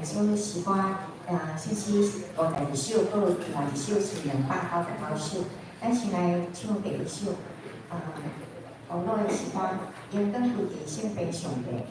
首诗歌，首诗51首，搁有另外一首是299首。咱先来唱第一首，王老的诗歌，应当归地性悲上帝。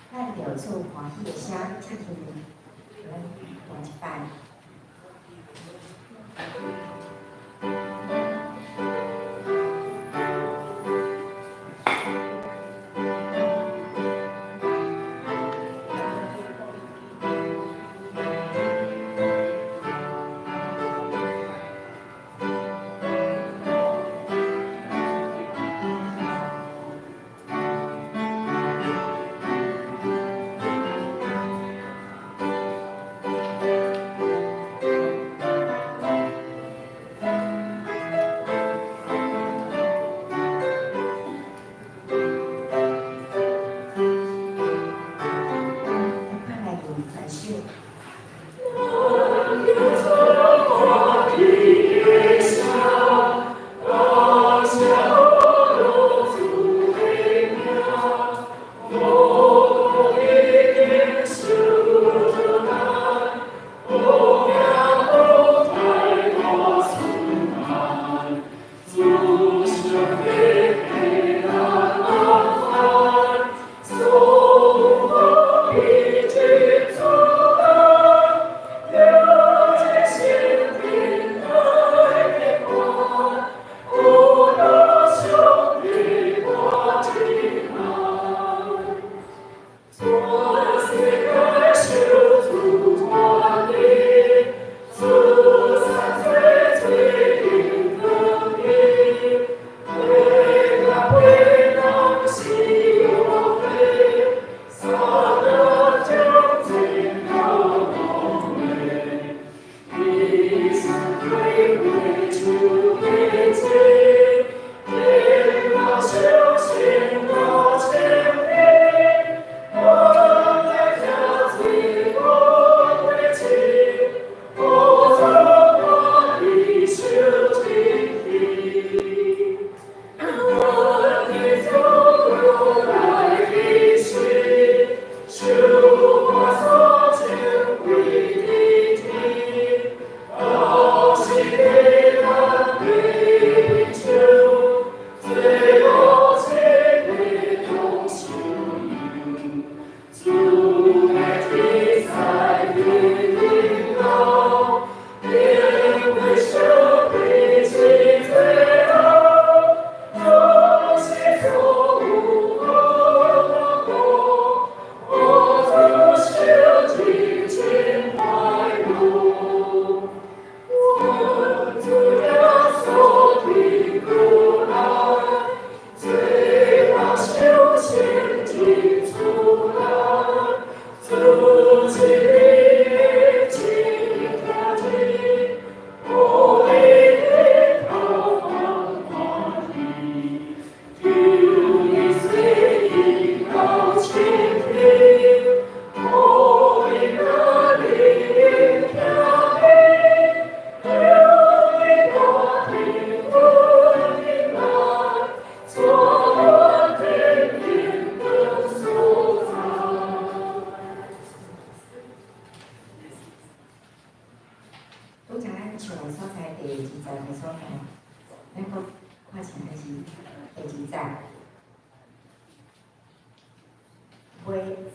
咱着做欢喜的声，请听，咱换一摆。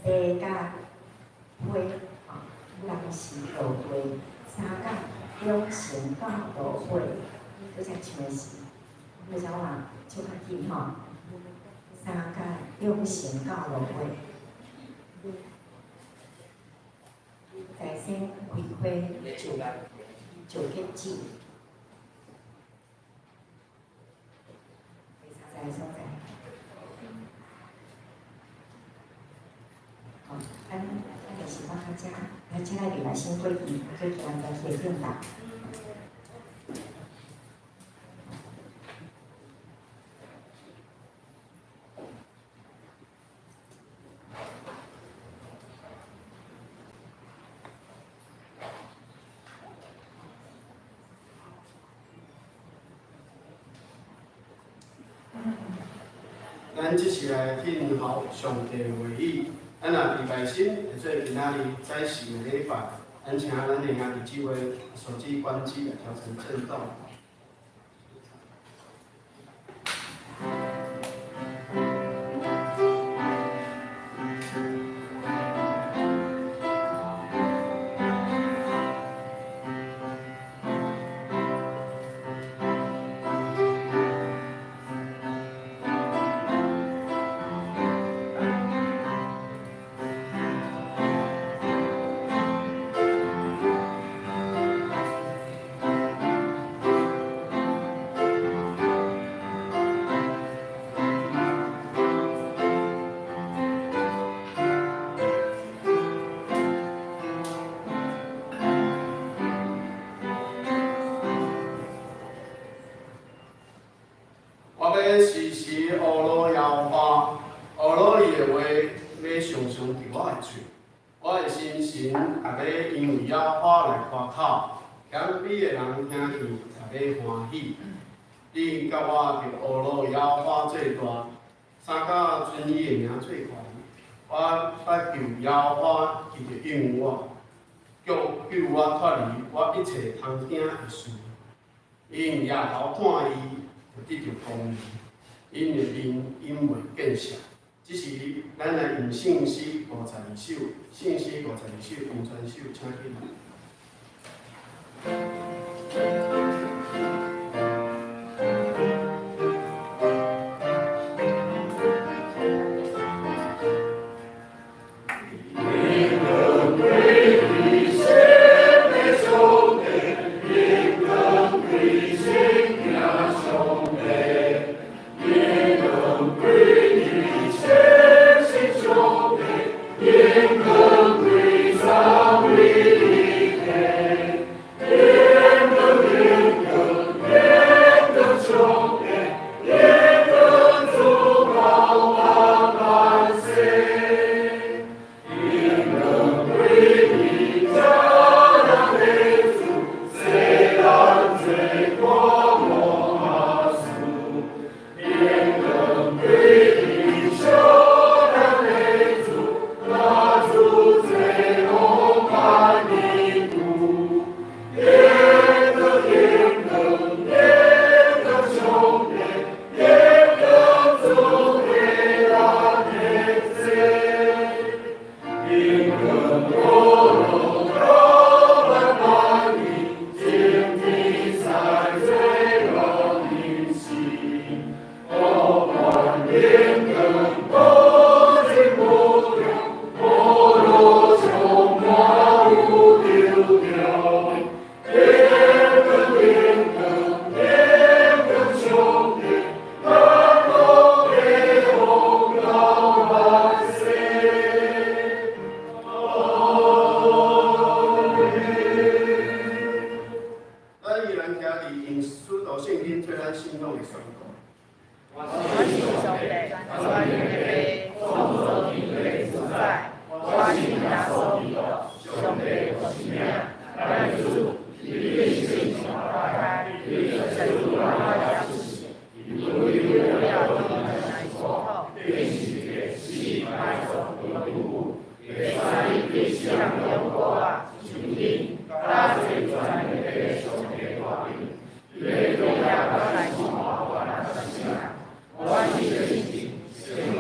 西甲花，人是落花，三甲中成到落花，搁才唱的是，你知话唱较紧吼，三甲中成到落花，在先开花就结籽。在所在，好，咱就是我较遮，咱遮内面来先过去，过去咱再协定吧。咱即次来听候上帝会议，咱若礼拜心会做今仔日早时的礼拜，咱请咱的兄弟姊妹手机关机来调成震动。我要时时学罗摇花，学罗伊的话要常常伫我的嘴。我的心神也要因为摇花来夸口，谦卑的人听见也要欢喜。你甲我着学罗摇花做大，三甲尊伊的名做大。我捌求摇花，伊着应我，救我脱离我一切通惊的事。因夜头看伊。得到光明，因的面因未见色。这是咱来用圣诗52首，圣诗52首，用全首，请起来。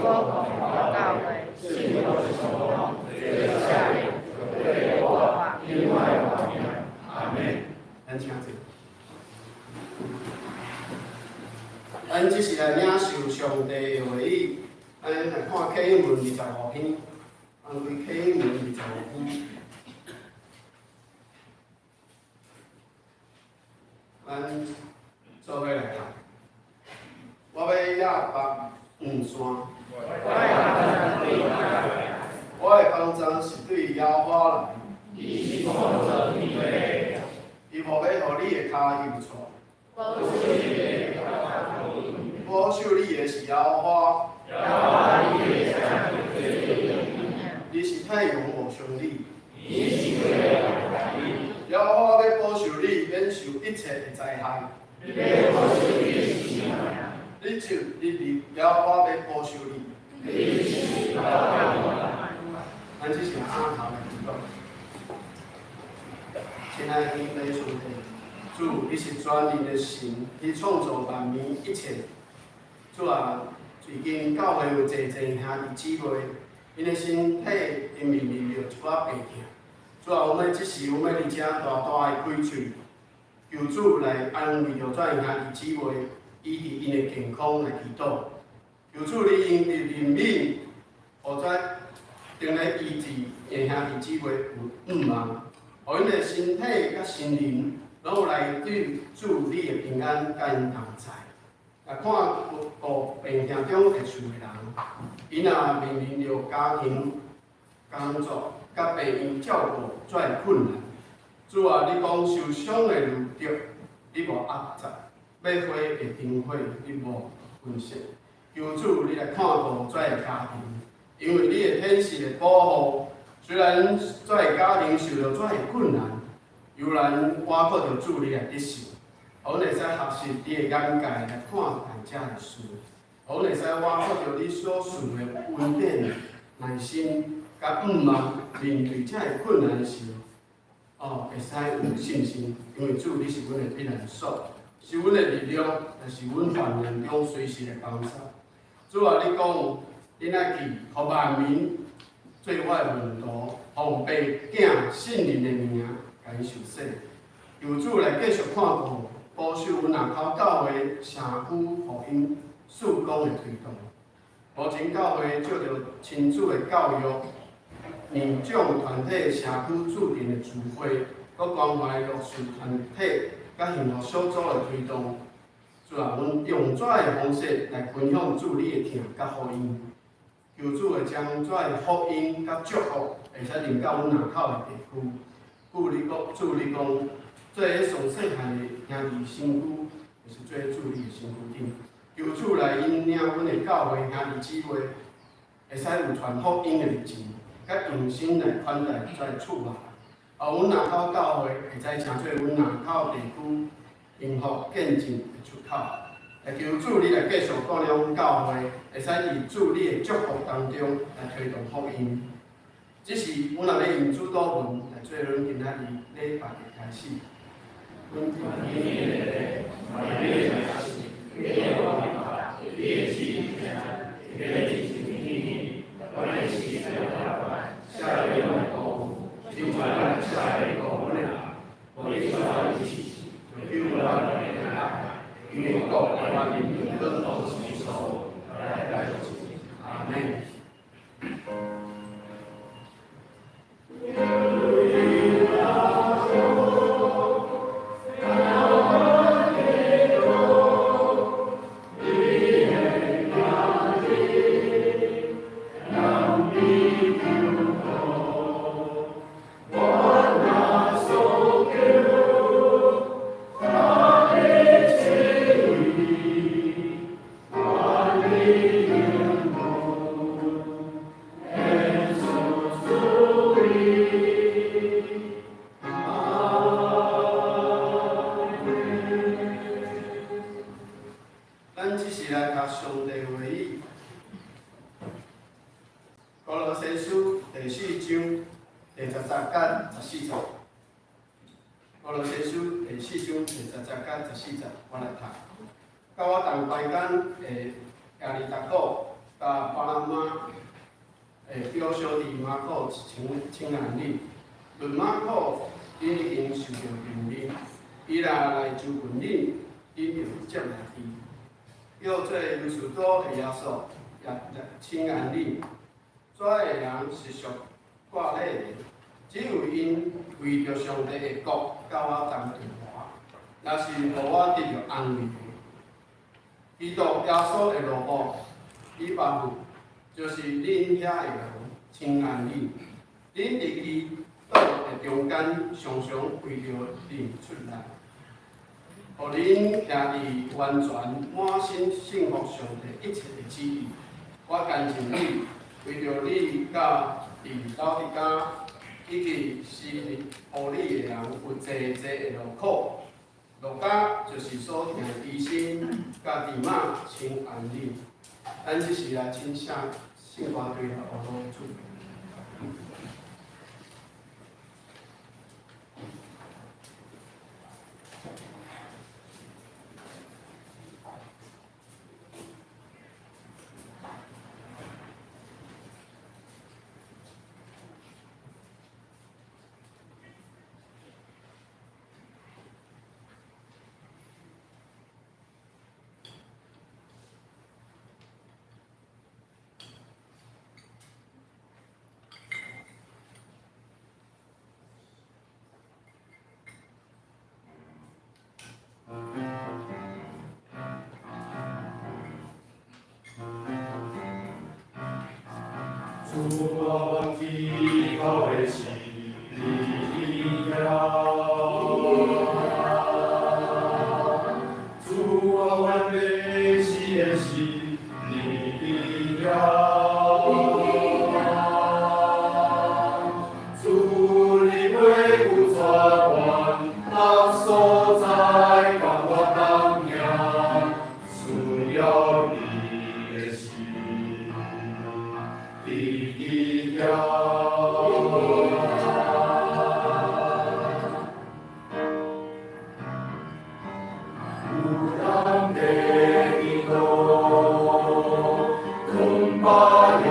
我第二会议，咱来看启应文25篇，按开启应文25篇，咱做伙来读。我要亚北黄山，我的方针是对耶和华来，伊无要互你的脚右错。保守你的是耶和华，你是太阳无伤你。耶和华要保守你免受一切的灾害。你就日耶和华要保守你。咱这是暗头的祈祷。亲爱的兄弟兄弟，主，你是全能的神，你创造万物一切。主啊，最近教会有侪兄弟姊妹，因的身体因为面着一寡病痛。主啊，我们即时我们伫遮大大的开嘴，求主来安慰着这兄弟姊妹，以及因的健康来祈祷。求主你因着怜悯，互这定来医治的兄弟姊妹有忙，互因的身体甲心灵，拢有来对主你的平安甲因同在。来看病痛中会厝的人，因若面临着家庭、工作甲病院照顾遮个困难，主啊，你讲受伤的路德，你无压制；要花的经费，你无分析。求主你来看顾遮个家庭，因为你的天使的保护，虽然遮个家庭受到遮个困难，犹然我靠着主你来得胜。我会使学习你的眼界来看待遮个事，我会使我靠着你所赐的稳定、耐心，甲忙面对遮个困难的时候，会使有信心，因为主你是阮的避难所，是阮的力量，也是阮患难中随时的帮助。主啊，你讲，你爱去，互万民做我的门徒，互爸囝信任的名，甲伊受洗。求主来继续看顾。保守阮南口教会社区福音事工的推动，目前教会借着亲子的教育、年长团体社区注定的聚会，佮关怀弱势团体甲幸福小组的推动，主啊，阮用这个方式来分享主你的听甲福音，求主会将这个福音甲祝福会使临到阮南口的地区。主你讲。做个上细汉的兄弟身躯，就是做主你的身躯顶。求主来引领阮的教会兄弟姊妹，会使有传福音的热情，甲用心来款待这个厝内。阮南口教会会使成做阮南口地区幸福见证的出口。来求主你来继续带领阮教会，会使伫主你的祝福当中来推动福音。只是阮若要用主导文来做阮今仔日礼拜的开始。阿门。咱只是来甲上帝会议，歌罗西书第4章第10节14节。歌罗西书第4章第10节14节，我来读。甲我同排间的亚里达古，甲巴拿马的表兄弟马可请人哩。论马可因已经受到认领，伊若来就近恁，恁就接来伊。叫做耶稣多的耶稣，也亲安利。遮个人是属挂礼的，只有因为着上帝的国甲我同中华，也是互我得着安慰的。基督耶稣的罗布，伊爸父就是恁遐的人亲安利。恁伫基督的中间，常常为着恁出力，互恁兄弟完全满心信服上帝一切的旨意。我甘情你，为着你甲伫老伫家，以及是互你的人有济济的劳苦。落家就是所听医生甲弟妈亲安利。咱即时来请圣圣歌队来学老主。主我祈祷的是你呀，主我欢喜的是你呀。主你为我作完，当所在帮我当娘，主要你的是。你呀，不让给你多，空巴呀，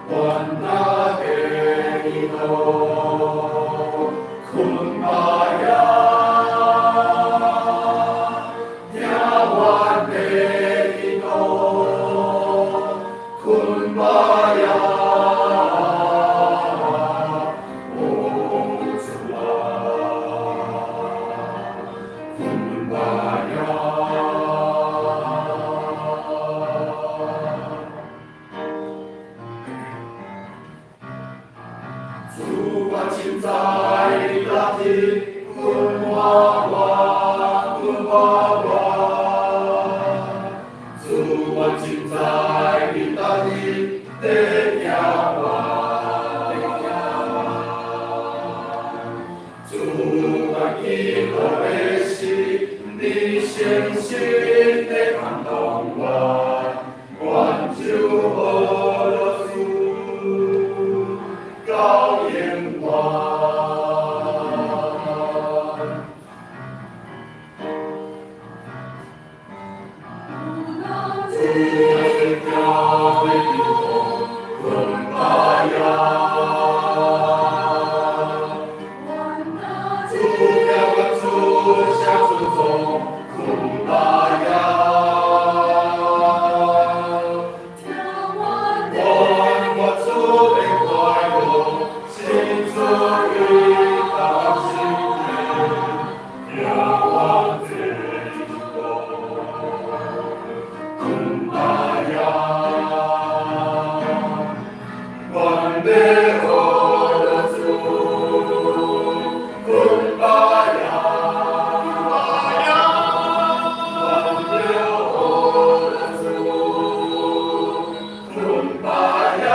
万那给你多，空巴呀，呀万给你多。kun maya, oh Tuhan, kun maya. Tuhan cintai hati, kun wawa, kun wawa. Tuhan cintai hati, tenyawa, tenyawa. Tuhan kita besi, ni xian xian de感动我，挽救我的主，高眼望。Kumbaya.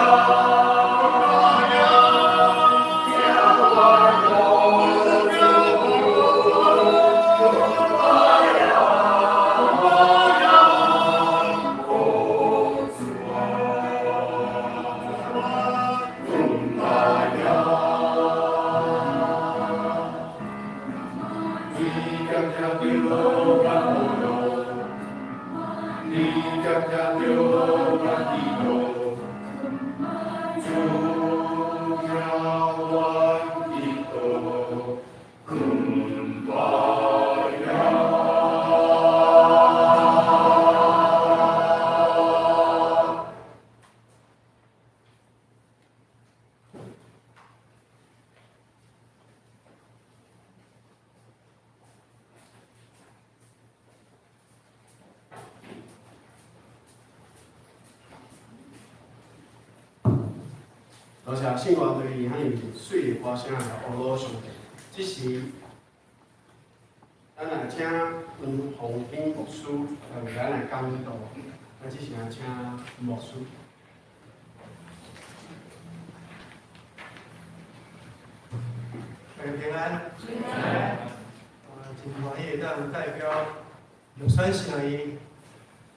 多谢圣光对伊遐尼水的歌声来学老上帝。即时，咱来请黄宏天牧师来为咱来讲道。即时来请牧师。大家平安。平安。真欢喜咱代表玉山圣医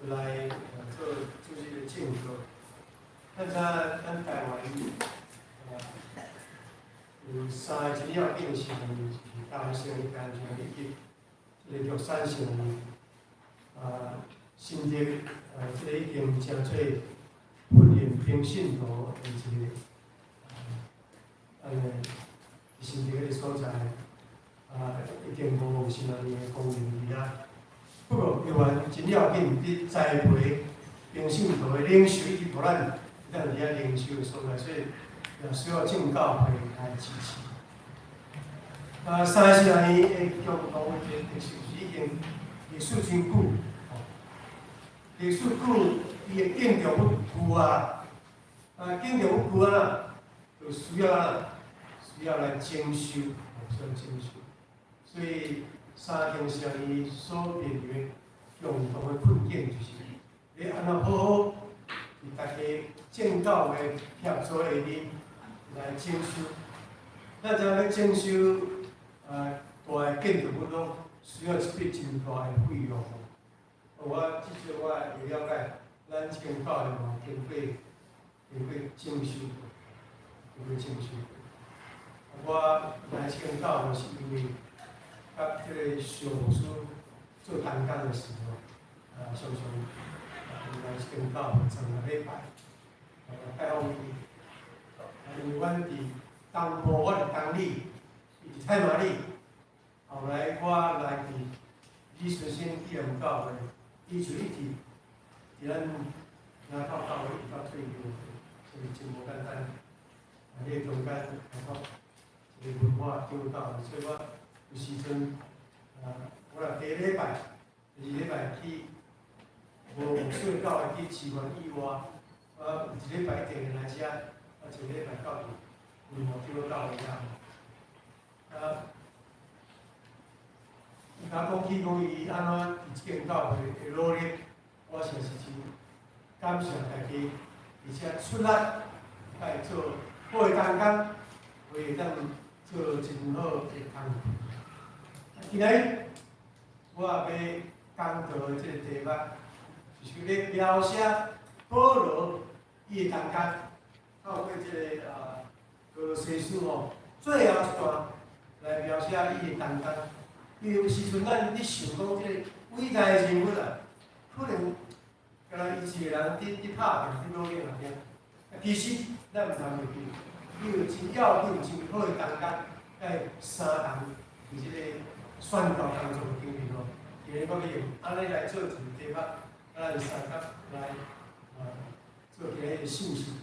来做主席的敬歌。咱台湾有三个真要紧的事情，是台湾圣医干像这个玉山圣医新竹这个已经真做训练平信徒的一个新竹个所在。已经无什么年的功能伫遐。不过，台湾真要紧，伫栽培平信徒的领袖以及互咱伫遐领袖的所在，所以也需要政教会来支持。30年的共同的历史已经历史真久，历史久，伊会敬重不久啊，敬重不久啊，就需要来精修，需要精修。所以三经上伊所面对的共同的困境，就是你安怎好好伫大家正教的协助下面来精修。咱怎要精修大的建筑物拢需要一笔真大的费用。至少我会了解，咱即间教会嘛经过精修，我来即间教会是因为。甲这个小牧师做同工的时候，常常来这间教会参加礼拜，拜访伊。因为阮伫东部，我伫东里，伊伫太麻里。后来我来伫李顺新纪念教会，伊就一直伫咱南头教会一直到退休，所以真无简单。迄个中间一个文化丢到，所以我。有时阵，我若第一礼拜、第二礼拜去无水教会去市原以外，我有一礼拜一定来遮，一个礼拜到文化丢教会遐。伊甲讲起讲伊安怎伫即间教会的努力，我实是真感谢大家，而且出力来做好的工作，为咱做真好的工作。今日我也要讲到的这个题目，就是咧描写保罗伊的工作，透过这个歌罗西书最后一段来描写伊的工作。因为有时阵咱咧想讲这个伟大的人物啊，可能敢若伊一个人伫拍拼、伫努力内面，其实咱毋通袂记，因为真要紧、真好的工作，爱三人伫这个。宣教当中的经历今日我要用安尼来做一个题目，咱三角来做今日的信息。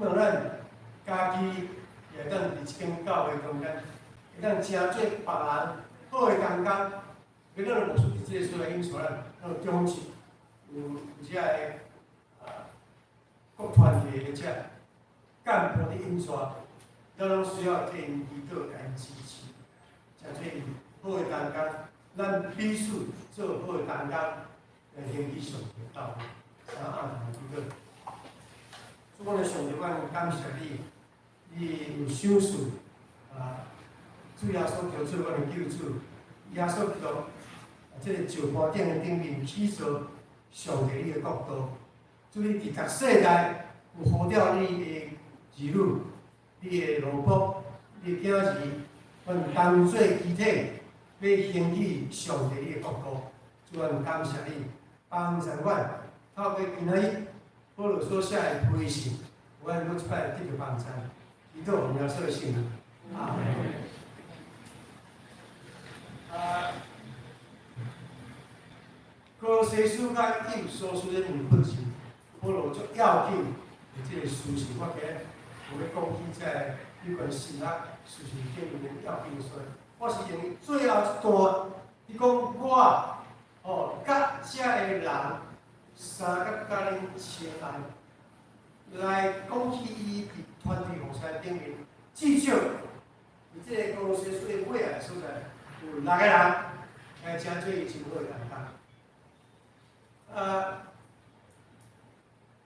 让咱家己也当伫即间教会中间，会当真做别人好的工作，别咱无出伫即个所来因素咱有中心，有遮个各团体的遮干部的因素，咱拢需要这因祈祷来支持，真做因。好的工作，咱彼此做好的工作，来行起上帝的道理，相爱同祈祷。主的上帝，我感谢你，你有赏赐主耶稣求主，我的救主，耶稣基督，这个石盘顶的顶面起造上帝你的国度。主你伫各世代有呼召你的儿女，你的奴仆，你的囝儿，阮同做肢体。要兴起上帝你的国度，主啊，感谢你帮助阮，透过今仔保罗所写的批信，阮要一摆得到帮助，祈祷我们要说信。阿门。歌罗西书甲以所说的两本是保罗足要紧的这个事情，我今日有要讲起在有关神学事情顶面要紧的所在。我是用最后一段，你讲我甲遮个人三角甲恁相爱，来讲起伊伫团体红山顶面，至少伫即个公司所尾仔所在有6个人来请做伊真好诶担当。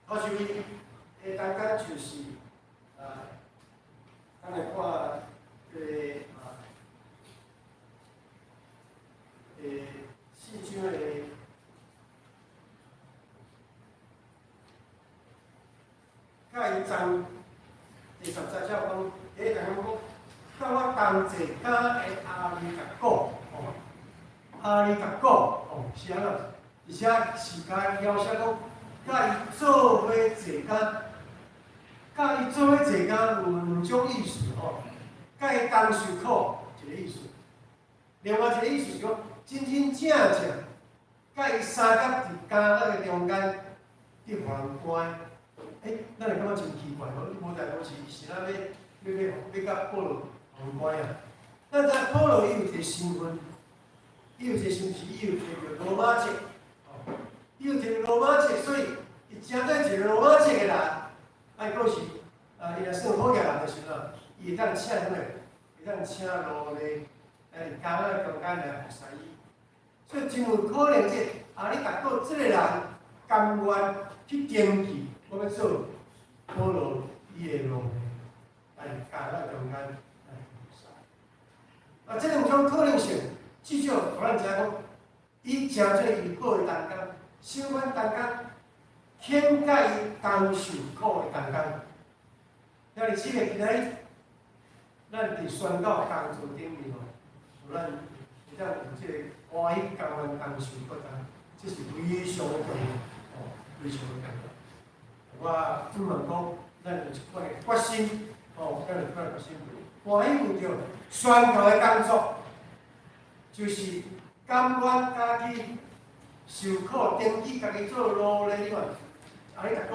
头一位诶担当就是咱来看信箱诶。甲伊从第13节讲，第甲讲，甲我同齐甲诶阿里甲果，阿里甲果，是安怎？而且是甲描写讲，甲伊做伙坐甲，甲伊做伙坐甲有2种意思甲伊同受苦一个意思，另外一个意思是讲，真真正正，甲伊三角伫家那个中间伫皇冠。咱会感觉真奇怪无？你无代讲是咱要甲保罗相关啊？咱知保罗伊有一个身份，伊有一个身份，伊有摕着罗马籍，伊有摕着罗马籍，所以伊真正一个罗马籍的人，佫是伊若算好个人的时阵，伊会当请啥物？会当请罗咧，家仔中间来服侍伊，所以真有可能你达到即个人甘愿去登记。我要做保罗伊的路，来教咱中间来服侍。这2种可能性，至少互咱知影讲，伊真做伊好的担当，相关担当，欠甲伊同受苦的担当。而且今日咱伫宣告工作顶面有咱会当有即个欢喜甘愿同受苦担，这是非常的重要，非常的重要。我问讲，咱有一款决心，咱有一款决心。欢喜为着宣教的工作，就是甘愿家己受苦，登记家己做奴隶，你看，你逐个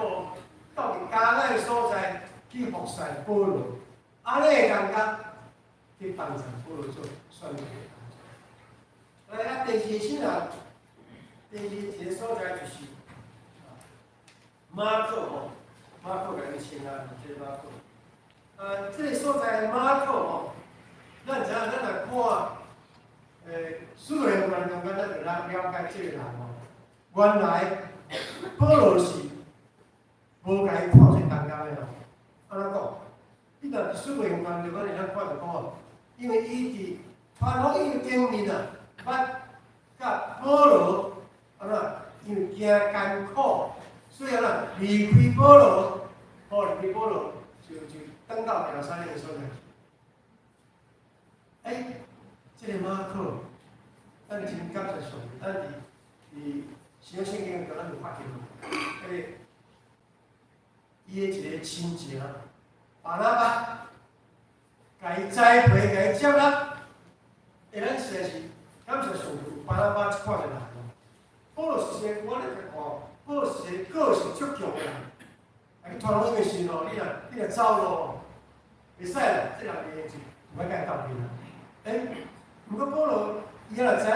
到伫家内所在去服侍保罗，安尼的感觉去帮助保罗做宣教的工作。来，第2先人，第2一个所在就是。马可马可甲伊称啊，即个马可。即个所在马可咱知影，咱来看，使徒行传中间，咱就了解即个人原来保罗是无甲伊看做同工的安怎讲？你若伫使徒行传中间，咱看着讲因为伊伫传福音顶面捌甲保罗因为惊艰苦。所以离开保罗，离开保罗就登到亚撒冷的所在。这个马可，咱真感谢上帝，咱伫新约圣经中咱有发现，伊的一个亲情，巴拿巴，甲伊栽培，甲伊接纳，咱实在是感谢上帝，巴拿巴这款的人。保罗是一个，我咧看。保罗是一个个性足强的人，传福音的时候，你若走路，袂使啦，这人袂用就唔爱甲伊斗阵啦。不过保罗伊若知影，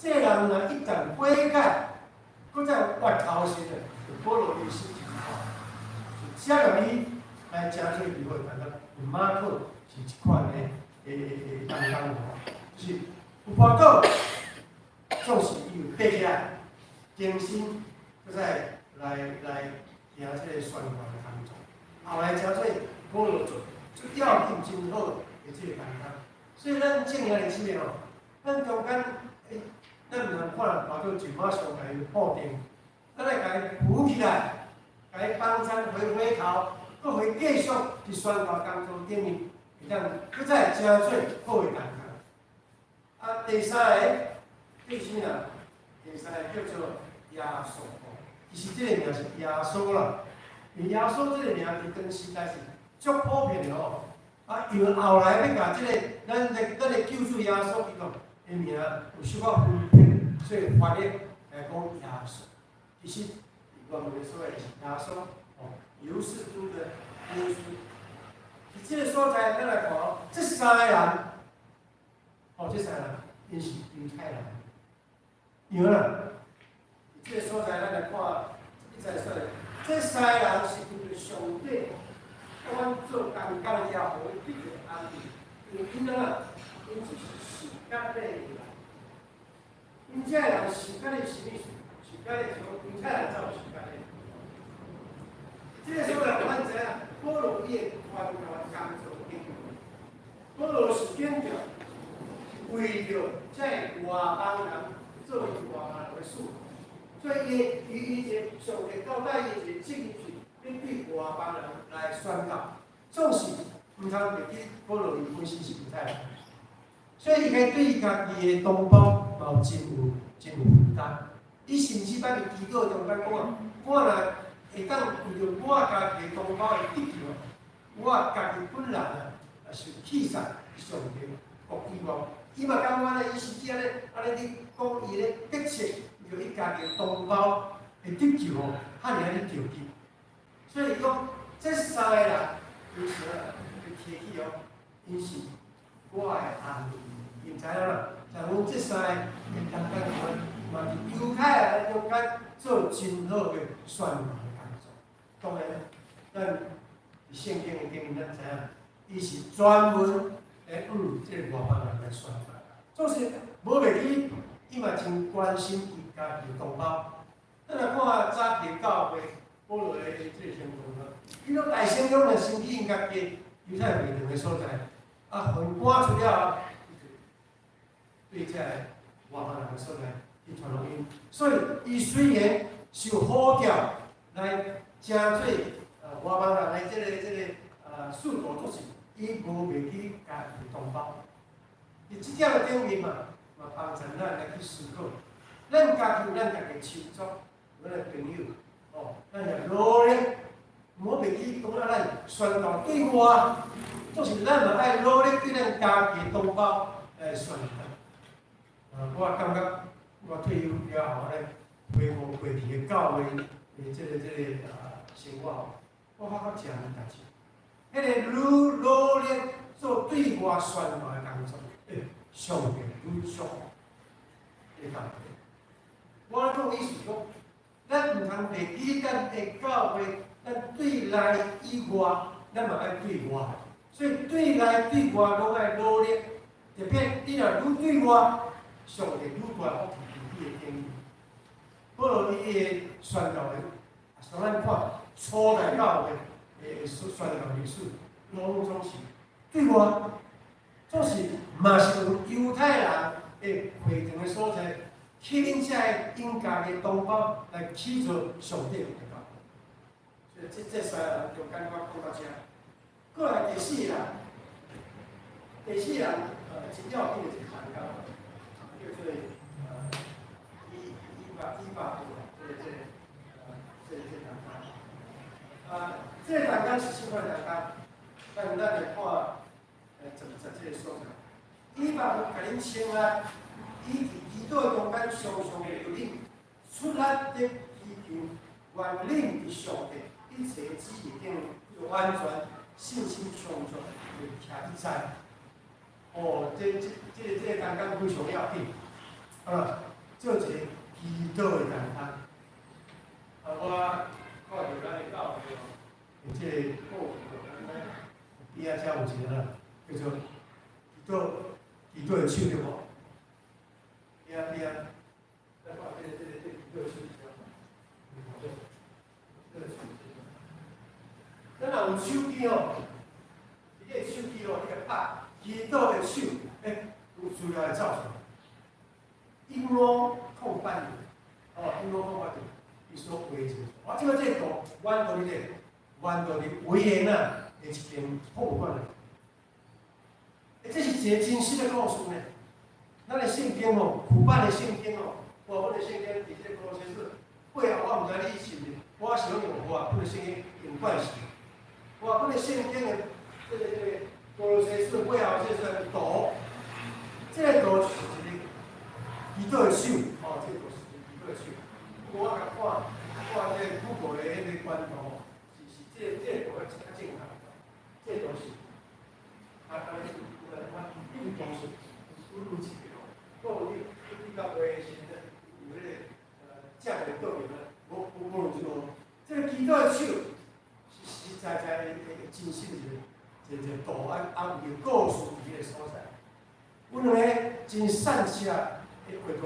这人若一旦悔改，搁再回头时咧，保罗伊心情好，就接纳伊来真做机会，但是马可是一款的担当就是有法度，总是伊有爬起来，精神。再来行这个宣传的工作，后来真做保罗做要紧真好的这个担当。所以咱正言历史咱中间咱唔通看大到就马上甲伊否定，咱来甲伊扶起来，甲伊帮咱回头，搁回继续伫宣教工作顶面，会当搁再真做好的担当。第三个，第4人，第三个叫做耶稣。其实这个名是耶稣啦，耶稣这个名伫当时代是足普遍的因为后来要甲这个咱的救主耶稣基督的名有小可分别，所以翻译来讲耶稣。其实原文所谓是耶稣犹是主的耶稣。伫这个所在，咱来看这3个人，这3个人因是犹太人，有啦。这个所在，咱来看，一再说，这3个人是对上帝，阮做工作也好，比较安定。因为囡仔因就是时间内来，因这人时间的什么事？时间的就因这人才有时间的。这个时候呢，咱知影保罗伊会团团工作紧，保罗时间表为着这外邦人做外邦人的事，所以伊一个上帝交代伊一个责任是，要对外邦人来宣告，总是唔通袂记保罗伊本身是犹太人，所以伊该对家己的同胞嘛真有负担。伊甚至捌伫祈祷中间讲啊，我若会当为着我家己的同胞的得救，我家己本人啊，是弃上上帝国希望。伊嘛感觉咧，伊是安尼咧讲伊咧迫切，就伊家己的同胞会得救哦，遐尔咧着急。所以讲，这三个人有时会提起哦，因是我的安慰，因知影啦。像阮这三个会当干嘛是犹太人中间做真好的宣传工作。当然，咱圣经的经文咱知影，伊是专门来这个外邦人来宣传。就是无袂记，伊嘛真关心伊家己同胞。咱来看早期教会保罗的这个情况啦，伊拢大圣中来先去因家己犹太会堂的所在，啊，分搬出了，对这外邦人的所在去传福音。所以，伊虽然受呼召来真做外邦人来这个使徒做事，伊无袂记家己同胞。伫即点的顶面嘛帮助咱来去思考，咱家己有咱家己亲属，咱的朋友，哦，咱也努力，莫袂记讲啊，咱宣告对外，就是咱嘛爱努力对咱家己同胞来宣传。我感觉我退休了后咧，回复过去的教会的这个生活，我发觉真难事。迄个努力做对外宣传的工作。上帝愈祝福你教会。我讲意思讲，咱唔通袂记咱的教会，咱对内以外，咱嘛爱对外。所以对内对外拢爱努力。特别你若愈对外，上帝愈大福气你的经历。保罗伊的宣教的，像咱看初代教会的宣教历史，拢总是对外。总是嘛是有犹太人的会堂的所在，吸引这因家的同胞来起做上帝的教会。所以这三个人就感觉讲到这。过来第四人，真要紧的一个谈到，叫做伊巴布这个谈纲是什么谈纲？但咱来看。在这个所在，伊把甲恁称啊，伊伫祈祷中间常常会有恁出力的祈求，愿恁伫上帝一切旨意顶有完全信心充足的徛在。哦，这个刚刚非常要紧，做一个祈祷的刚刚。我看到咱的教会哦，这个布边仔遮有一个啦。叫做祈祷的手对无？边再看这个祈祷的手咱若有手机哦，你个手机哦，你个拍祈祷的手，有资料会走出来。音乐控版的，音乐控版的，伊所画一个。我即个这图，弯到你维也纳的一间控版的。这是一个真实的故事呢。咱的圣经哦，古版的圣经哦，我本的圣经伫这个罗西斯背后，我毋知你信唔？我是用我本的圣经用惯势。我本的圣经的这个罗西斯背后这是图，这个图就是一个祈祷的手，这个图是祈祷的手。我甲看这个Google的迄个官图，是这个图较正确，这个图是运动是入起的，够你到会时呢，有迄个降的道理呢，我这个祈祷的手是实会真心一个图案，有故事伊个所在。阮两个真善车的活动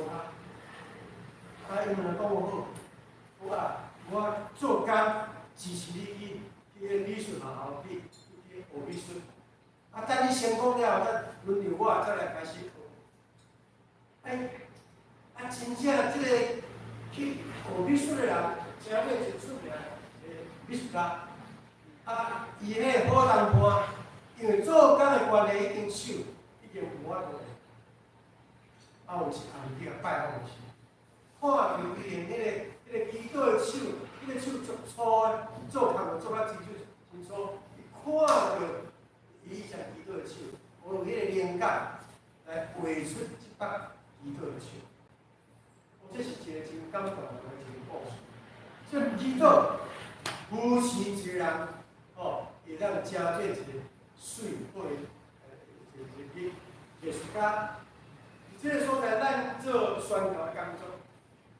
因为讲好，我做工支持你去美术学校去学美术。等你成功了后，再轮到我再来开始学。真正即个去学美术的人，真会真出名的美术家。伊迄好人看，因为做工的关系，已经手已经有法度。有一暗去拜访时，看到伊用迄个基督的手，迄个手足粗的，做工做真粗。伊看到伊以前基督的手，有迄个灵感来画出一幅基督的手。这是一个真感动的一个故事。这基督扶持一个人，会当加做一个水好的一个艺术家。这个所在，咱做宣教的工作，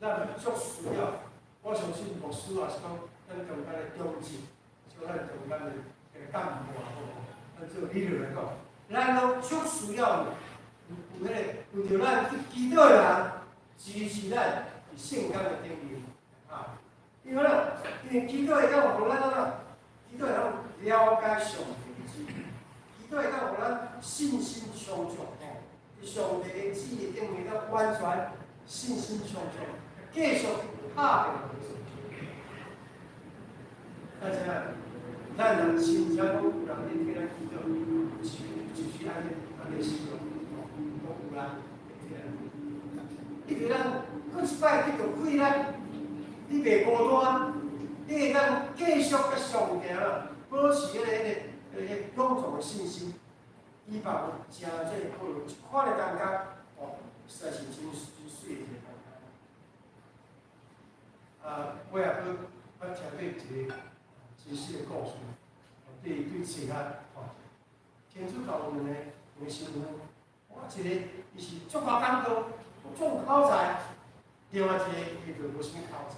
咱足需要。我相信牧师也是讲，咱中间的中职，像咱中间的干部也好，咱做领导来讲，咱都足需要有着咱基督的人支持咱伫圣经的顶面因为基督会当互咱基督会当了解上帝的旨意，基督会当互咱信心充足上帝的旨意顶面咱完全信心充足，继续拍拼。但是咱人心才讲有人咧替咱祈祷，就是安尼想，有人因为咱搁一摆去着开咱，你袂孤单，你会当继续甲上行，保持迄个勇壮的信心，以保有真济好，看咧感觉实在是真水的一个感觉。我也我听过一个真实的故事，对其他天主教我们的新闻，一个伊是足高感动。种口才，另外一个伊就无啥物口才，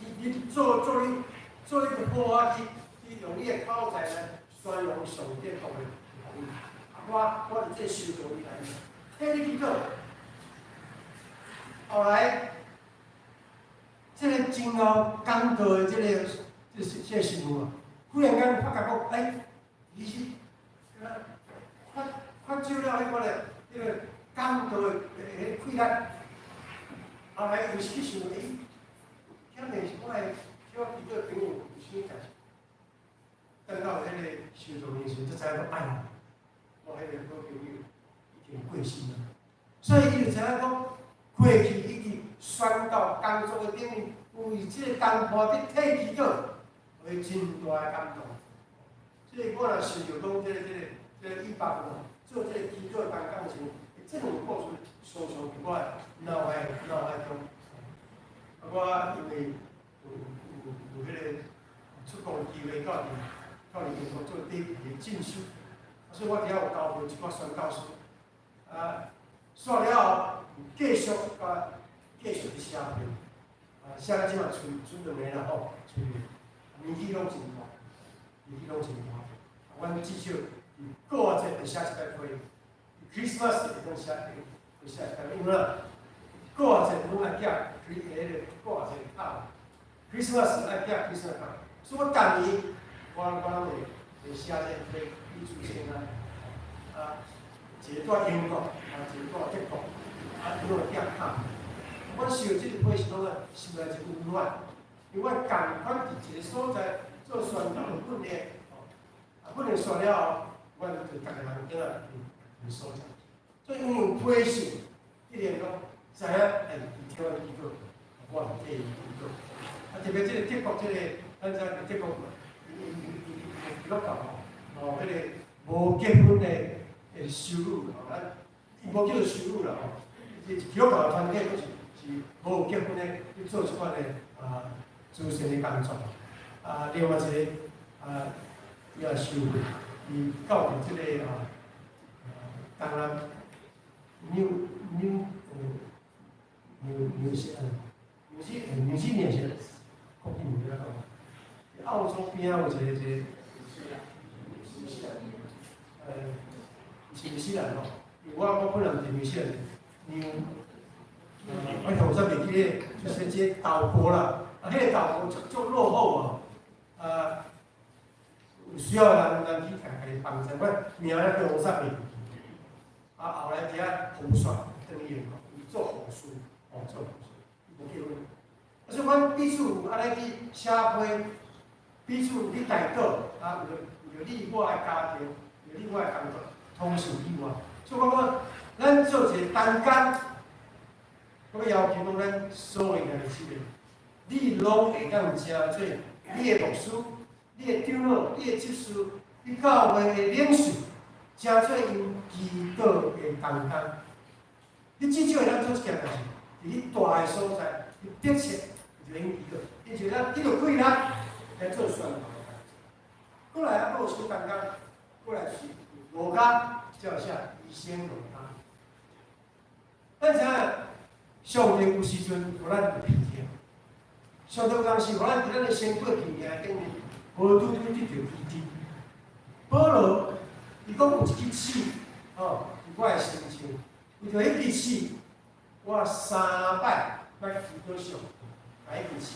你做一个好啊，你用你的口才来宣扬上帝道的福音。我伫这修道以来，替你去做，后来这个真后讲道的这个新闻忽然间发觉讲，伊是发照了迄个讲道的困难，后来有时想，遐个是我的小几个朋友有啥代志？等到迄个修道的时阵，才知影讲，我迄个好朋友已经过身了。所以伊就知影讲，过去已经宣告工作的顶面，为即个同伴伫替祈祷，为真大的感动。所以我若想着讲，这个一般做这个祈祷同工时，这种故事常常伫我脑海中。我因为有迄个出国的机会，到英国做短期的进修，所以我伫遐有交过一寡宣教师。煞了后，继续去写篇，写到即马剩2个啦吼，年纪拢真大，阮至少过节会写一摆批 ，Christmas 会当写一摆，因为过节拢爱寄过节卡 ，Christmas 爱寄 Christmas 卡，所以我今年我拢会写这个艺术性一段英国，一段德国，伊拢会寄卡。我收即个批是讲心内真温暖，因为我共款伫一个所在做宣教的训练，训练煞了后，我就逐个人倒来去所在。所以因为有批信，一定讲知影伊听我祈祷，我替伊祈祷。特别即个德国咱知德国基督教迄个无结婚的收入伊无叫做收入啦基督教的团体是无结婚的去做一款的慈善的工作。另外一个伊也收费，伊到伫即个当然纽西兰是国际名称，澳澳洲边有一个，新西兰吼，我本人是纽西兰，我头先袂记咧，就是这岛国啦，迄个岛国足落后哦，有需要人去甲伊帮衬，我名咧叫我啥名？后来伫遐红选等于伊做护士，做护士，无结婚。所以阮彼此有安尼去写批，彼此去代祷，有你我的家庭，有你我的工作，同心以外。所以我讲，咱做一个单工，我要求讲咱所有人是个，你拢会当真做你的牧师、你的长老、你的执事、你教会的领袖，真做因祈祷的单工。你至少会当做一件代志，伫你大的所在，你迫切就应祈祷，因就咱你着几力来做宣告。过来啊，有小单工，过来是罗家叫下以先罗家。咱知影，上帝有时阵互咱有偏见，上帝有当时互咱伫咱的身体平面顶面，无拄拄得到医治。保罗伊讲有一支刺，我的心上，为着迄支刺，我3摆来祈祷上，来迄支刺，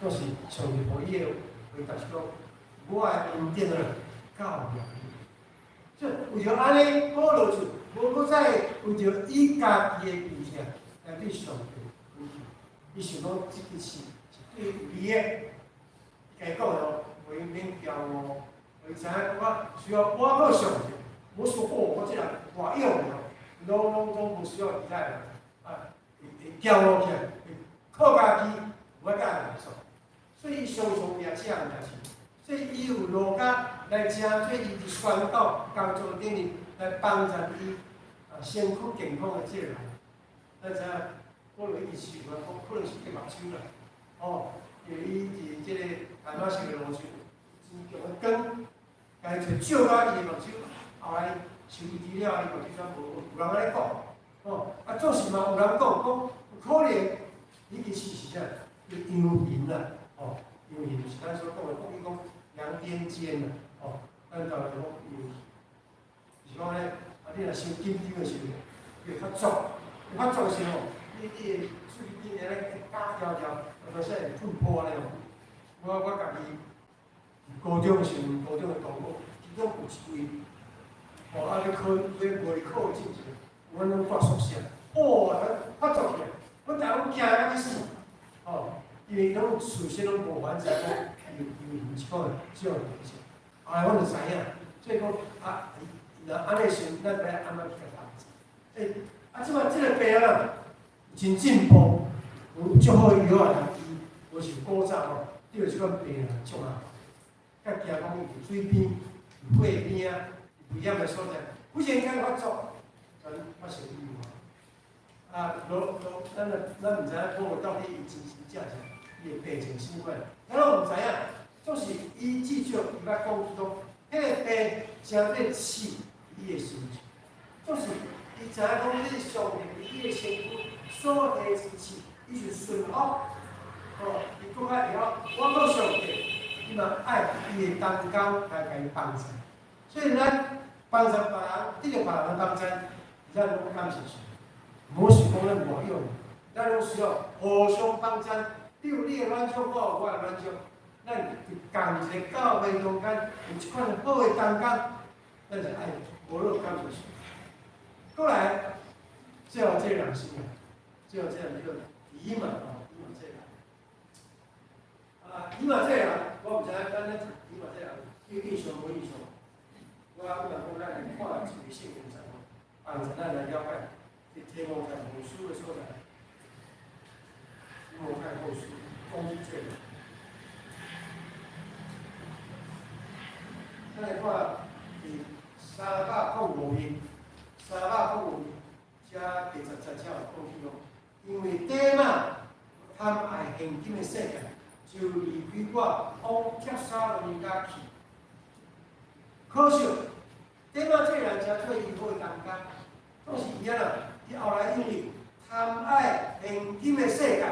总是上帝互伊的回答是讲，我的恩典啊，够了。所以为着安尼，保罗就无搁再为着伊家己的面子来对上帝负责。伊想讲即支刺是对有利的，伊家讲咯，为免骄傲。伊知影我需要我搁上帝，我说我这人偌用了，拢无需要依赖人，会骄傲起来，会靠家己，我甲人说，所以伊常常也这样代志，所以伊有路加来正做伊伫宣告工作顶面来帮助伊身躯健康的这个人，咱知影，我有一次我讲可能是对目睭啦，因为伊伫即个台湾市的路上，真强的光。家己照到伊的目睭，后来收医治了，伊目睭煞无人安尼讲，总是嘛有人讲有可能伊其实是啥？阳明啦，阳明就是咱所讲的国语讲阳癫痫啦，咱就来讲阳明，就是讲咧，你若伤紧张的时候，会较足，会较足的时候，你的喙边安尼打条条，或者说会吐泡安尼我家己。高中时，高中的同学，其中有一位，你考袂考进去，阮拢住宿舍，发作起来，阮逐个惊啊去死，因为拢事先拢无反正讲，因为毋是讲这样事，后来阮就知影，所以讲若安尼时，咱要安怎去甲帮助？即摆即个病啊，真进步，有足好的药啊通医，无像古早对即款病啊足啊。甲惊讲伊水边、河边啊，危险的所在，忽然间发作，发生意外。咱毋知影讲到底伊真正是伊的病情什么款，咱拢毋知影。总是伊至少伊捌讲伊讲，迄个病真咧刺伊的心情。总是伊知影讲，你上帝伊的身躯所提之刺，伊就顺服。伊讲较会晓，我搁上帝。伊嘛爱伊的同工来甲伊帮衬，所以咱帮衬别人，得到别人的帮衬，咱拢感谢神。无是讲咱无用，咱拢需要互相帮衬。比如你的软弱，我的软弱，咱共一个教会中间有一款好的同工，咱就爱无落感谢神。过来，最后这个人心啊，最后这个叫以马这个人。以马这个人，我毋知影咱咧以马这个人有印象无印象？我有人讲咱来看一个圣经上，帮助咱来了解这天王在无书的所在。天王看后书，讲这个。咱来看第395篇，395篇，加第17节讲起咯，因为底嘛贪爱现今的世界。就离开我，往帖撒罗尼迦去。可惜，底马这个人真做伊好的同工，总是伊安伊后来因为贪爱现今的世界，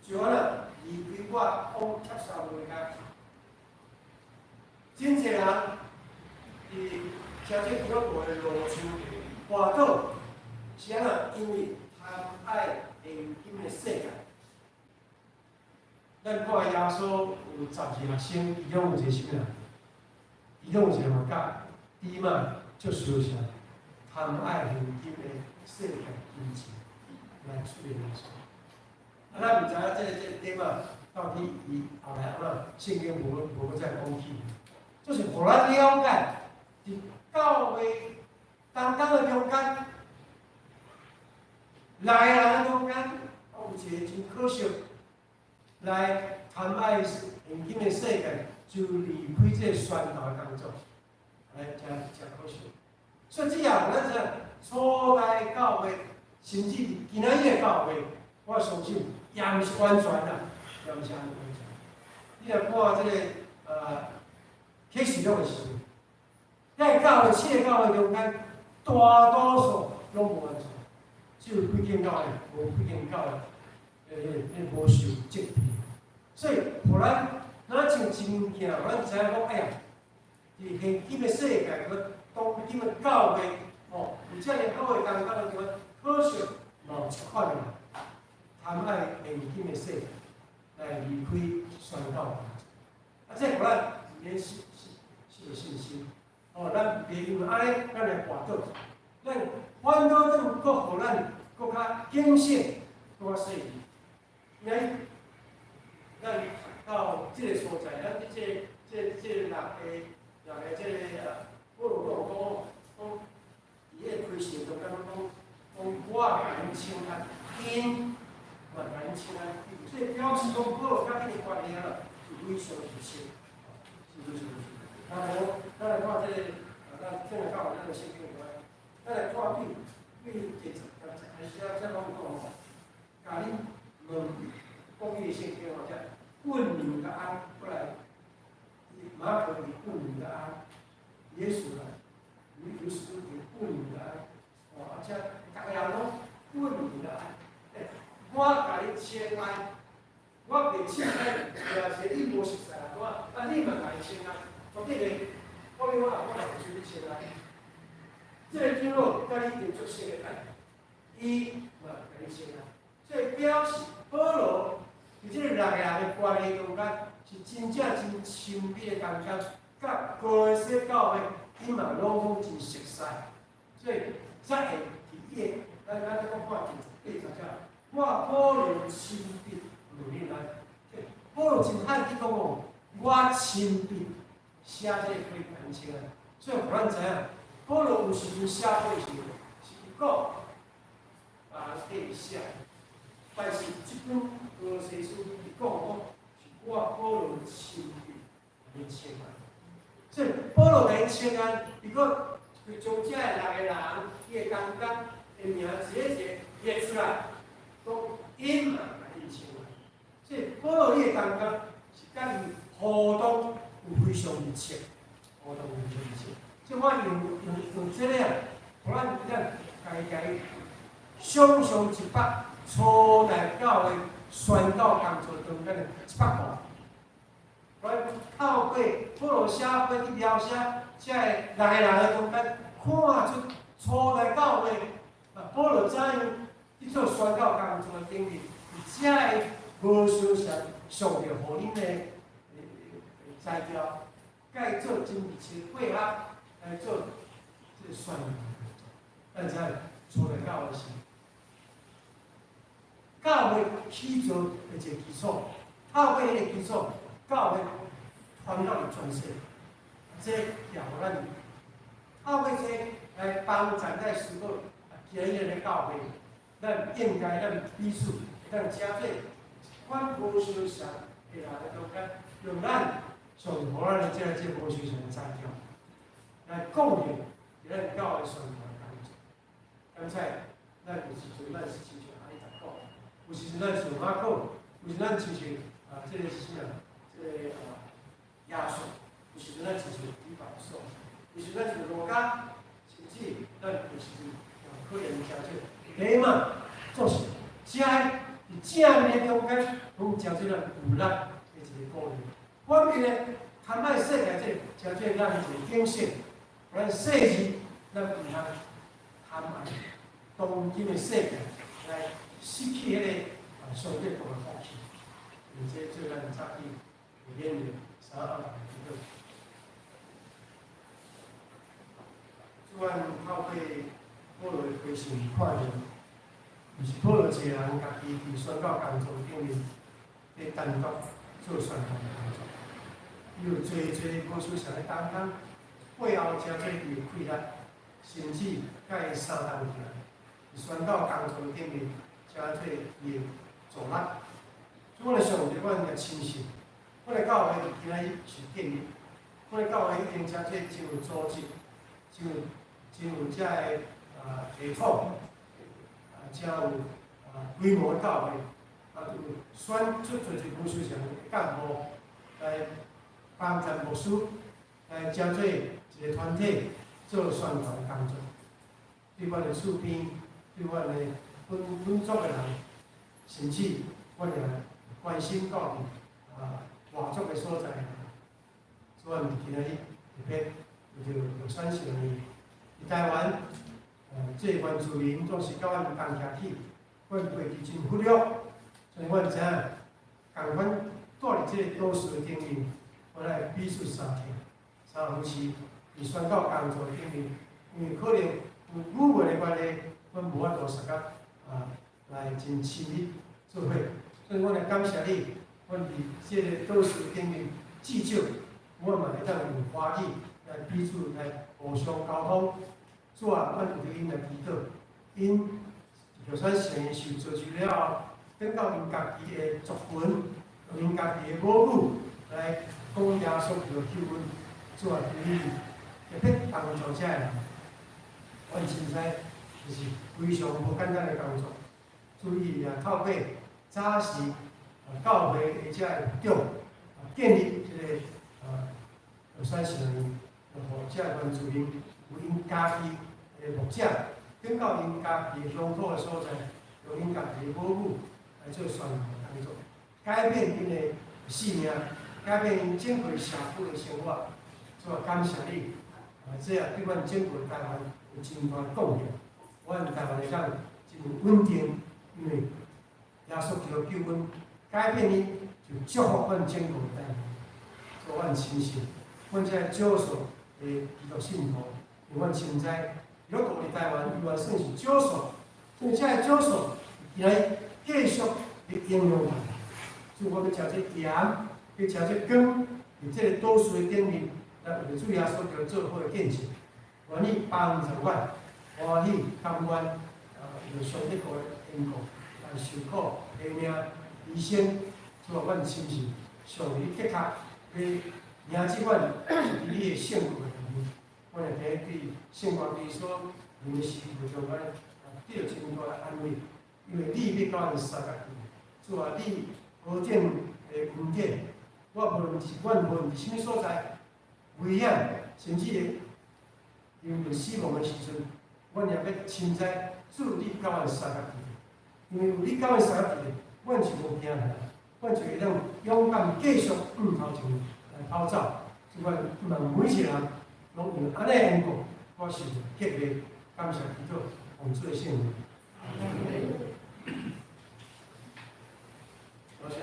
就安尼离开我往接受袂甲。真侪人伫遮这基督徒的路上滑倒，是安怎？因为贪爱现今的世界。咱看耶稣有12生，伊拢有一个啥物啊？伊拢有一个物件，伊嘛就相信贪爱现今的世界金钱来处理耶稣。啊，咱毋知影这点啊，到底伊后来安怎？圣经无再讲起，就是互咱了解，伫教会当中的中间，来人的中间，有一个真可惜。来贪爱现今的世界，就离开这宣道的工作，来真可惜。所以只要咱这初代教会，甚至今仔日的教会，我相信也毋是完全啦，也毋是安尼完全。你若看这个启示录的时候，在教会7个教会中间，大多数拢无完全，只有几间教会无几间教会。无受责备，所以互咱像真物件，咱知影讲，哎呀，伫现今的世界，当今的教会，有遮尔好的工作的地方，可惜无一款的贪爱现今的世界，来离开宣教工作。这互咱免失去信心。咱别因为安尼，咱来滑倒，咱反倒更搁互咱搁较警醒，搁较细腻。因为咱到这个所在，咱这六个这个保罗讲，伊个开始就讲我甲因请安，因嘛甲因请安，所以表示讲保罗甲因的关系啊，是非常之深，是非常之深。然后咱来看这个，咱正来讲咱个圣经里面，咱来看对还是要再讲甲恁问。公益性给我讲，问你的安，后来马可给问你的安，耶稣来，耶稣给问你的安，而且大家拢问你的安，我甲你请安，我袂请安，也是你无熟悉啊，我你嘛甲伊请安，我这个我也去请安，这个经络甲你有足熟的安，伊嘛甲你请安，所以表示保罗。伫即个6个人的关系中间，是真正真亲密的感觉，甲哥西教会伊嘛拢讲真熟悉，所以才会伫伊个，咱讲看第8节，我保罗亲笔努力来，保罗真罕去讲哦，我亲笔写这个可以感情啊，所以互咱知影，保罗有时阵写过时，是伊讲，底写。但是即本哥西书伊讲是我保罗亲笔来签安，所以保罗来签安，如果将这6个人伊的工作的名一个列出来，都因嘛来伊签安，所以保罗伊的工作是甲伊互动有非常密切，互动有非常密切。即我用这个，互咱家想象一百。初代教会宣教工作中间的100步，我透过保罗写过去描写这6个人的中间，看出初代教会保罗怎样去做宣教工作的经历，伊才会无相信上帝互恁的材料，该做真密切配合来做这个宣教。咱知初代教会是。教会起造的一个基础，透过迄个基础，教会传到全世，这也互咱透过这来帮咱在思考今日的教会，咱应该咱彼此咱加倍，款无相像的人的中间，用咱上互咱的这无相像的材料，来贡献咱教会生活的工作。刚才咱有时阵咱是亲像安尼讲。有时阵咱是马可，有时咱亲像这个是啥？这个亚述，有时阵咱亲像以法所，有时咱是罗家，甚至咱有时阵可能听这个嘛，做事，只正面中间，拢交做咱有力的一个鼓励。反面呢，贪爱世界这，交做咱一个警醒。咱世事，咱唔通贪爱当今的世界来失去迄个上帝国的福气。而且做咱早起练练3、2个祈祷。主按透过保罗的回信看见，就是保罗一个人家己伫宣教工作顶面，伫单独做宣教的工作。伊有做保守上的担当，背后真做伊的气力，甚至甲伊相当起来。宣教工作顶面，真做伊的助力。我来上帝，我来亲信，我来教会今仔日是建立，我来教会已经真做真有组织，真有遮个系统，真有规模的教会，有选出做一牧师上的干部来帮助牧师，来真做一个团体做宣传的工作。对阮的厝边，对阮的本族的人，甚至阮也关心到外族的所在，所以今仔日特别有选上伊。台湾，这原住民总是甲阮同徛起，阮过去真忽略，所以阮知影，共阮住伫这个都市的顶面，我来彼此相挺，三夫妻伫宣教工作顶面，因为可能有语文的关系，阮无法度相甲来真亲密做伙，所以我来感谢你，阮伫这个都市顶面，至少我嘛会当用华语来彼此来互相沟通。主啊，阮有对因来祈祷，因就算成因受造就了后，等到因家己的族群，用因家己的母语来讲耶稣基督救恩。主啊，对你特别帮助遮个人，阮凊彩就是非常无简单的工作。注意也透过早时教会的遮个长建立这个就算成因，互遮个原住民有因家己。牧者等到因家己乡土的所在，用因家己的母语来做宣传工作，改变因的生命，改变因整个社会的生活。所以感谢你，这也对阮整个台湾有真大的贡献。阮台湾会当真稳定，因为耶稣基督救恩改变伊，就祝福阮整个台湾。所以阮深信，阮这少数的基督信徒，因为阮凊彩。如果伫台湾，伊也算是少数，所以这个少数，伊来继续的应用它。所以我要食这盐，要食这光，伫这个都市的顶面，来为主耶稣基督做好的见证。愿你帮助阮，欢喜甘愿，有上帝国的恩顾，来受苦拼命牺牲，所以阮深信，上帝的确要赢即阮是你的圣国的里面。我来第一对圣光基督临时会中咱得到真大的安慰，因为你要甲阮相共，主啊，你保证的恩典，我无论是阮无论是啥物所在，危险甚至因为死亡的时阵，阮也要亲在主你甲阮相共，因为有你甲阮相共，阮是无惊的，阮就会当勇敢继续头前来跑走，所以阮问每一个人。拢用安尼恩顾，我是特别感谢基督奉主的圣名。我想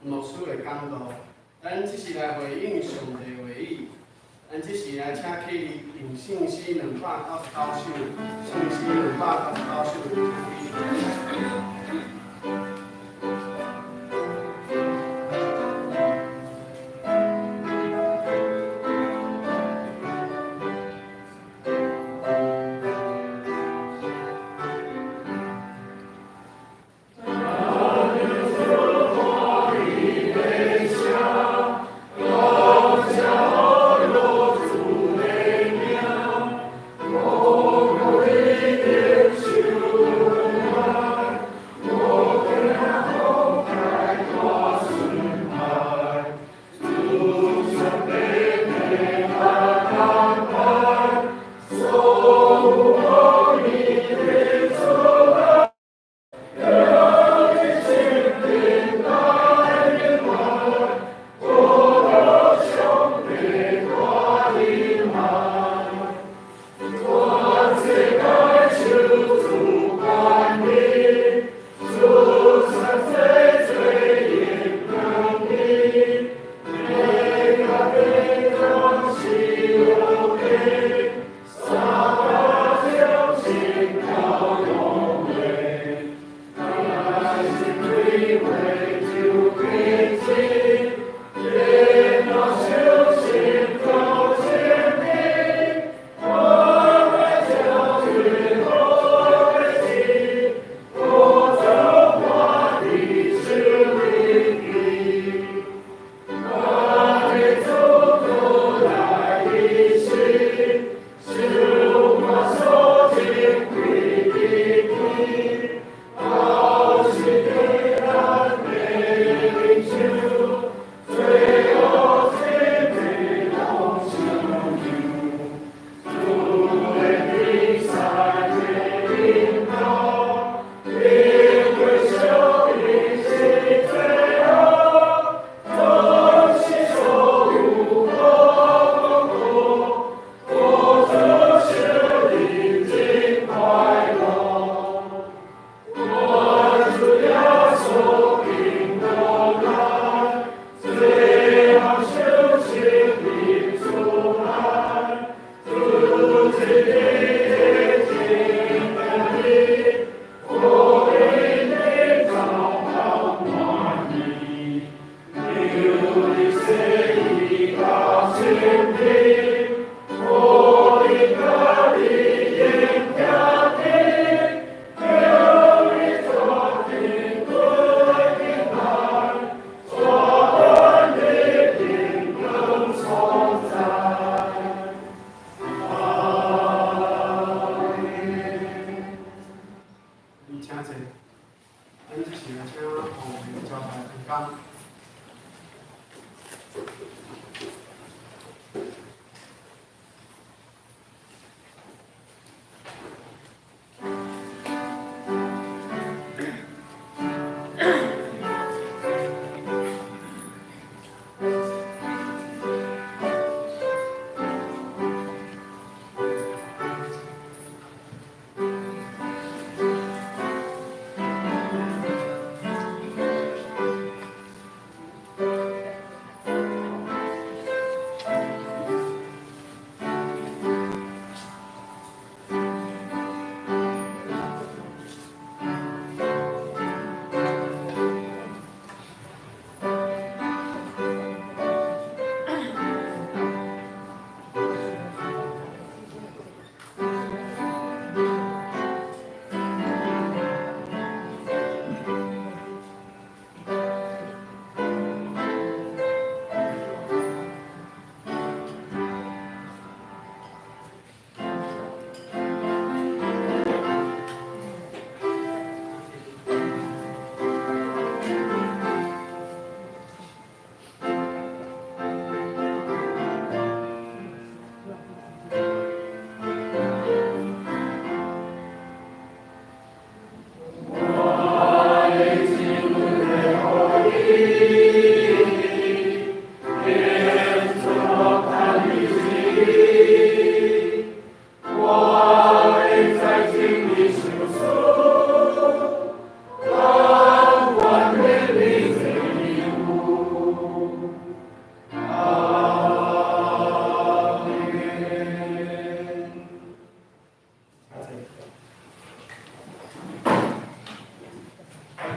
牧师的讲道，咱只是来回应上帝的话语，咱只是来请起用信息299首，信息299首。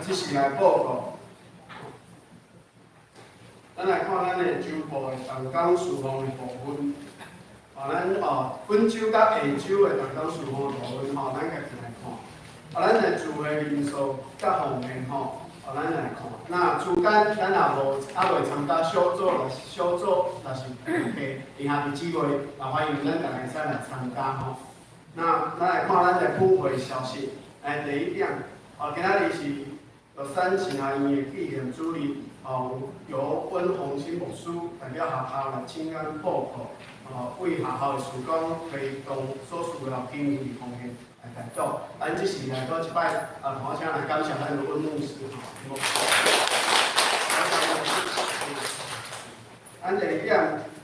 即时来报告。咱来看咱的州部的动工事项的部分。咱本州甲下州的动工事项的部分咱家己来看。咱的住的人数甲方面咱来看。那主间咱也未参加小组若是下下伫几月，欢迎咱大家使来参加那咱来看咱的普惠消息。第一点，今仔日是13庆阿院的纪念主任，由温宏新牧师代表学校来请安报告，为学校的事工推动所需要经费方面来协助。咱即时来搁一摆，我请来感谢咱的温牧师咱第二点，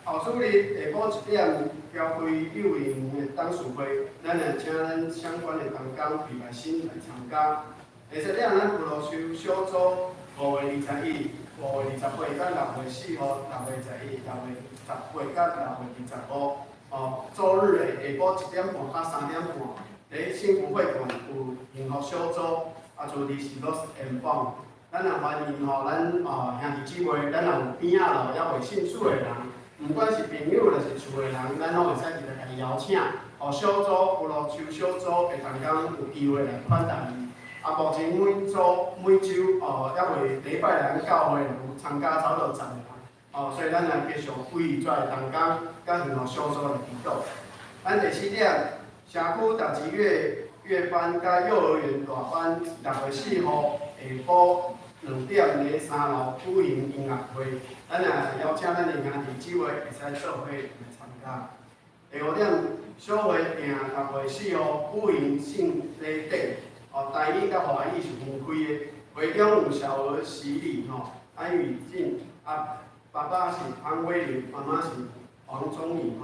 后主日下晡1点召开幼儿园的董事会，咱会请咱相关的同工毕业生来参加。第三点，咱葡萄树小组5月21日、5月28日、甲6月4号、6月11日、6月10日、甲6月25日，周日的下晡1点半到3点半，伫幸福会馆有幸福小组，主题是 Lost and Found。咱也欢迎咱兄弟姊妹，咱若有边仔咯，还未信主的人，毋管是朋友，还是厝的人，咱拢会使直接家己邀请，小组葡萄树小组会同工有机会来款待伊。目前每周还未礼拜咱教会有参加差不多10个人，所以咱来继续为遮个同工甲幸福小组来祈祷。咱第4点，社区特级月班甲幼儿园大班6月4号下晡2点伫3楼举行音乐会，咱也邀请咱的兄弟姊妹会使做伙来参加。第5点，小会定6月4号举行圣礼典，台语甲华语是分开的。会中有小儿洗礼安雨静爸爸是潘威廉，妈妈是黄宗颖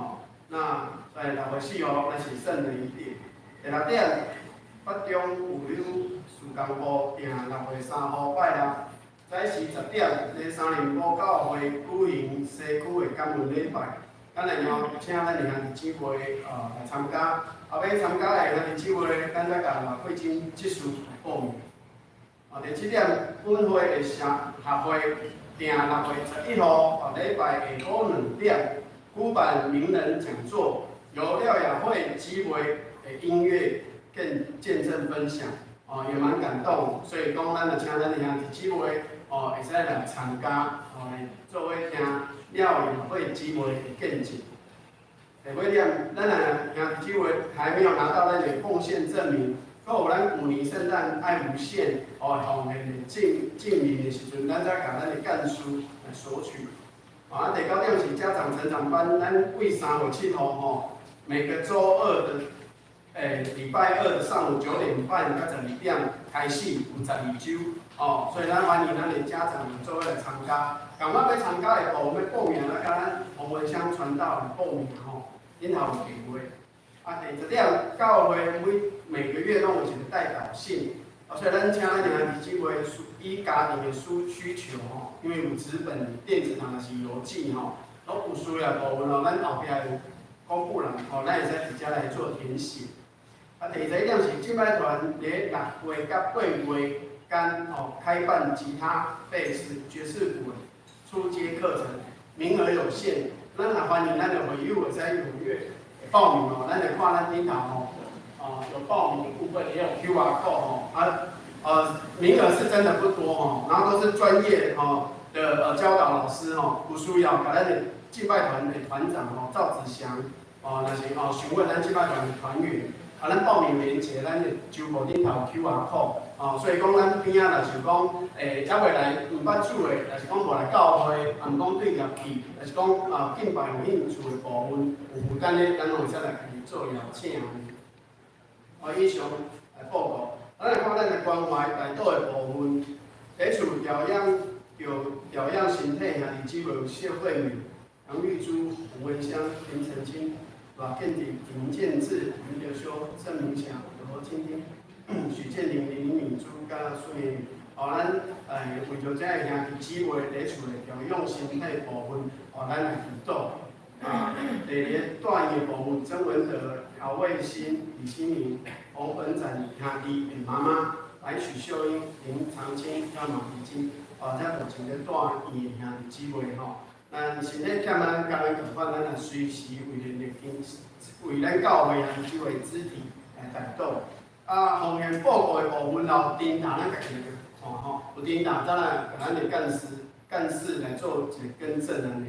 那在6月4号咱是圣礼典。第6点，北中妇女事工部定6月3号拜六，早时10点，伫307教会举行西区的感恩礼拜。咱会邀请咱的兄弟姊妹来参加，后尾参加的兄弟姊妹，咱再甲赖桂珍执事来报名。第7点，本会的协会定6月11号礼拜下午2点，举办名人讲座，由廖雅慧基为音乐见证分享，也蛮感动，所以讲咱就请咱的兄弟姊妹会使来参加，来做伙听廖雅慧基为的见证。第尾点，咱兄弟姊妹还没有拿到咱的奉献证明。搁有咱旧年圣诞爱无限奉献的证明的时阵，咱才甲咱的干书来索取。第9点是家长成长班，咱为3月7号每个周二的礼拜二的上午9点半到12点开始有12周所以咱欢迎咱的家长做伙来参加。赶快要参加的部分要报名，甲咱洪文乡传道来报名恁头有机会。第10点，教会每个月拢有一个代祷信，所以咱请咱兄弟姊妹以家庭的需求因为有纸本、电子档还是邮寄都有需要部分咱后壁有公布栏咱会使直接来做填写。第11点是敬拜团伫6月甲8月间开办吉他、贝斯、爵士鼓初阶课程，名额有限，咱也欢迎咱的会友会使踊跃报名咱就看咱顶头有报名的部分，也有 QR code 名额是真的不多然后都是专业的教导老师有需要，甲咱的敬拜团的团长赵子祥若是询问咱敬拜团的团员咱报名链接咱的周报顶头 QR code所以讲咱边若是讲还未来唔捌主的，若是讲无来教会，唔讲对业绩，若是讲敬拜有兴趣的部分，有负担的，咱拢会使来做邀请。以上来报告，咱来看咱的关怀大道的部分。第一处调养身体兄弟姊妹有谢惠敏、杨玉珠、胡文香、林澄清、马建鼎、林建志、林德修、郑明祥、罗晶晶、许建林、林敏珠、甲孙燕宇。咱为着这个兄弟姊妹伫厝的调养身体部分，咱来辅导。第2段的部分，曾文德、曹卫新、李新明、洪本展兄弟的妈妈，来许秀英、林长青、甲马丽金，这目前咧带伊的兄弟姊妹咱身体欠咱甲咱同款，咱也随时为咱教会兄弟姊妹肢体来带导。奉献报告的部分有电台，咱家己有电台，咱来甲咱的干事来做一个更正安尼。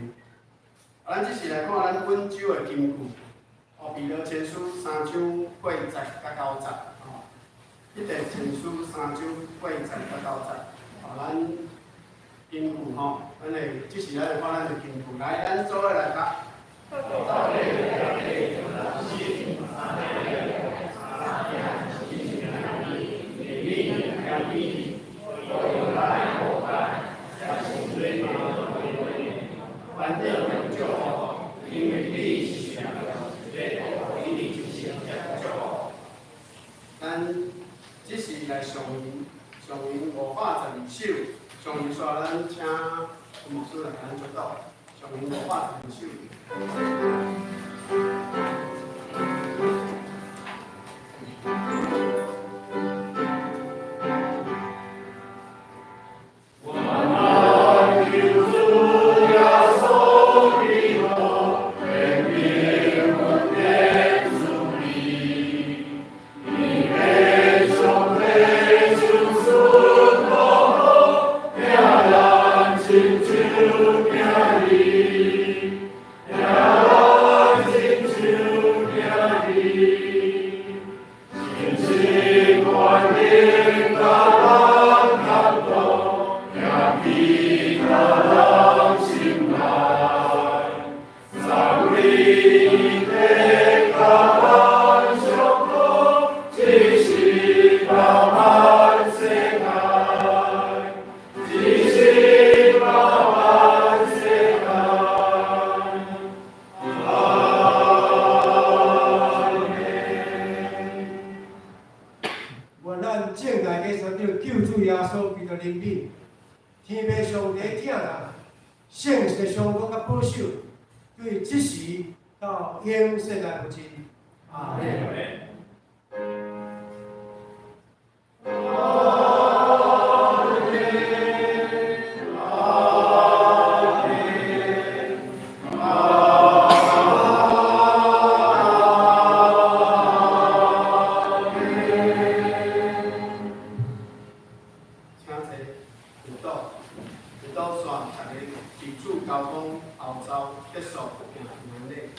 咱即是来看咱本周的金句，彼得前书3章8节甲9节，彼得前书3章8节甲9节，咱金句咱的即是来看咱的金句，来咱做伙来读。咱即是来上云512首，上云煞咱请牧师来咱做到，上云512首。阿交通后周结束行完礼。